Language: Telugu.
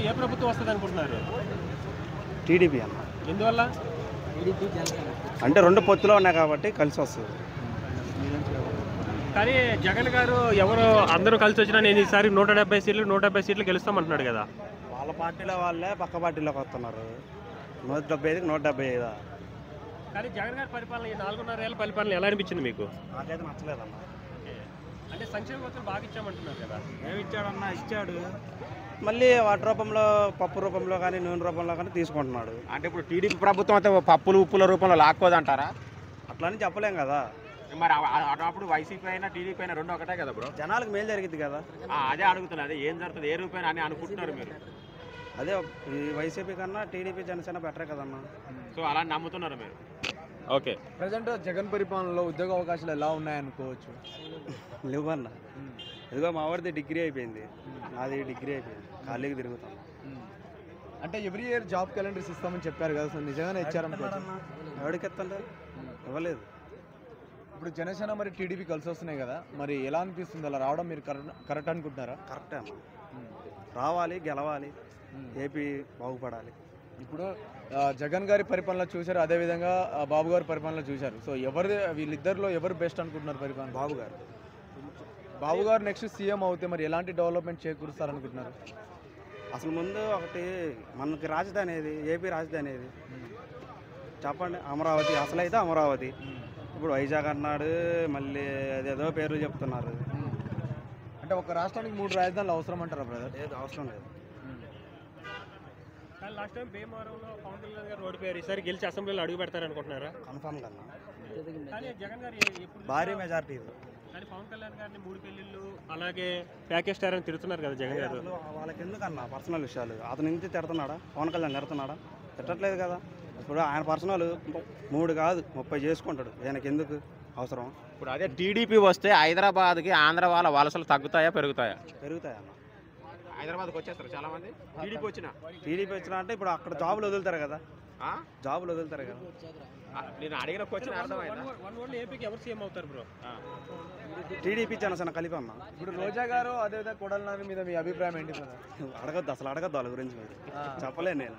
ఏ ప్రభుత్వం వస్తుంది అనుకుంటున్నారు? టీడీపీ అన్న. ఎందువల్ల? అంటే రెండు పొత్తులో ఉన్నాయి కాబట్టి కలిసి వస్తుంది. కానీ జగన్ గారు ఎవరు అందరూ కలిసి వచ్చినా నేను ఈసారి 170 సీట్లు గెలుస్తామంటున్నాడు కదా. వాళ్ళ పార్టీలో వాళ్ళే పక్క పార్టీలోకి వస్తున్నారు. 175కి 175. కానీ జగన్ గారి పరిపాలన ఈ 4.5 ఏళ్ల పరిపాలన ఎలా అనిపించింది మీకు? నాకైతే నచ్చలేదన్న. అంటే సంక్షేమ పథకాలు బాగా ఇచ్చామంటున్నారు కదా. ఏమి ఇచ్చాడన్నా? ఇచ్చాడు. మళ్ళీ వాటి రూపంలో పప్పు రూపంలో కానీ నూనె రూపంలో కానీ తీసుకుంటున్నాడు. అంటే ఇప్పుడు టీడీపీ ప్రభుత్వం అయితే పప్పులు ఉప్పుల రూపంలో లాక్కోదంటారా? అట్లా అని చెప్పలేం కదా. మరి అప్పుడు వైసీపీ అయినా టీడీపీ అయినా రెండు ఒకటే కదా బ్రో. జనాలకు మేలు జరిగింది కదా. అదే అడుగుతున్నా, అదే ఏం జరుగుతుంది, ఏ రూపాయన అని అనుకుంటున్నారు మీరు? అదే ఈ వైసీపీ కన్నా టీడీపీ జనసేన బెటరే కదన్నా. సో అలా నమ్ముతున్నారు మీరు? ఓకే. ప్రజెంట్ జగన్ పరిపాలనలో ఉద్యోగ అవకాశాలు ఎలా ఉన్నాయనుకోవచ్చు? లేవన్నా. ఇదిగో మా వాడిది డిగ్రీ అయిపోయింది, నాది డిగ్రీ అయిపోయింది, ఖాళీకి తిరుగుతాం. అంటే ఎవ్రీ ఇయర్ జాబ్ క్యాలెండర్స్ ఇస్తామని చెప్పారు కదా, సో నిజంగానే ఇచ్చారనుకోవచ్చు? ఎవరికి ఎత్తండి? ఇవ్వలేదు. ఇప్పుడు జనసేన మరి టీడీపీ కలిసి వస్తున్నాయి కదా, మరి ఎలా అనిపిస్తుంది అలా రావడం? మీరు కరెక్ట్ అనుకుంటున్నారా? కరెక్టే అన్న. రావాలి, గెలవాలి, ఏపీ బాగుపడాలి. ఇప్పుడు జగన్ గారి పరిపాలన చూశారు, అదేవిధంగా బాబు గారి పరిపాలన చూశారు. సో వీళ్ళిద్దరిలో ఎవరు బెస్ట్ అనుకుంటున్నారు పరిపాలన? బాబు గారు. బాబు గారు నెక్స్ట్ సీఎం అవుతే మరి ఎలాంటి డెవలప్మెంట్ చేకూరుస్తారనుకుంటున్నారు? అసలు ముందు ఒకటి మనకి రాజధాని ఏది? ఏపీ రాజధాని ఏది చెప్పండి? అమరావతి. అసలు అయితే అమరావతి. ఇప్పుడు వైజాగ్ అన్నాడు, మళ్ళీ అదేదో పేర్లు చెప్తున్నారు. అంటే ఒక రాష్ట్రానికి 3 రాజధానులు అవసరం అంటారా బ్రదర్? లేదు, అవసరం లేదు. కానీ లాస్ట్ టైం భీమవరంలో పవన్ కళ్యాణ్ గారు ఓడిపోయారు. ఈసారి గెలిచి అసెంబ్లీలో అడుగు పెడతారనుకుంటున్నారా? కన్ఫామ్ కన్నా. కానీ జగన్ గారు ఎప్పుడు భారీ మెజార్టీ. కానీ పవన్ కళ్యాణ్ గారిని 3 పెళ్లిళ్ళు అలాగే ప్యాకేజ్ స్టార్ అని తిడుతున్నారు కదా జగన్ గారు. వాళ్ళకి ఎందుకన్నా పర్సనల్ విషయాలు? అతని నుంచి తిడుతున్నాడా? పవన్ కళ్యాణ్ తిడుతున్నాడా? తిట్టట్లేదు కదా. ఇప్పుడు ఆయన పర్సనల్ 3 కాదు 30 చేసుకుంటాడు. ఆయనకి ఎందుకు అవసరం? ఇప్పుడు అదే టీడీపీ వస్తే హైదరాబాద్కి ఆంధ్ర వాళ్ళ వలసలు తగ్గుతాయా పెరుగుతాయా? పెరుగుతాయన్న. హైదరాబాద్కి వచ్చేస్తారు చాలా మంది టీడీపీ వచ్చినా అంటే ఇప్పుడు అక్కడ జాబులు వదులుతారు కదా. జాబులు వదులుతారు కదా. నేను అడిగిన క్వశ్చన్ అర్థమైందా? ఏపీకి ఎవరు సీఎం అవుతారు బ్రో? టీడీపీ జనసేన కలిపి అన్న. ఇప్పుడు రోజా గారు అదేవిధంగా కొడాలి నాని మీద మీ అభిప్రాయం ఏంటి? అడగద్దు, అసలు అడగద్దు వాళ్ళ గురించి. మీరు చెప్పలేను నేను.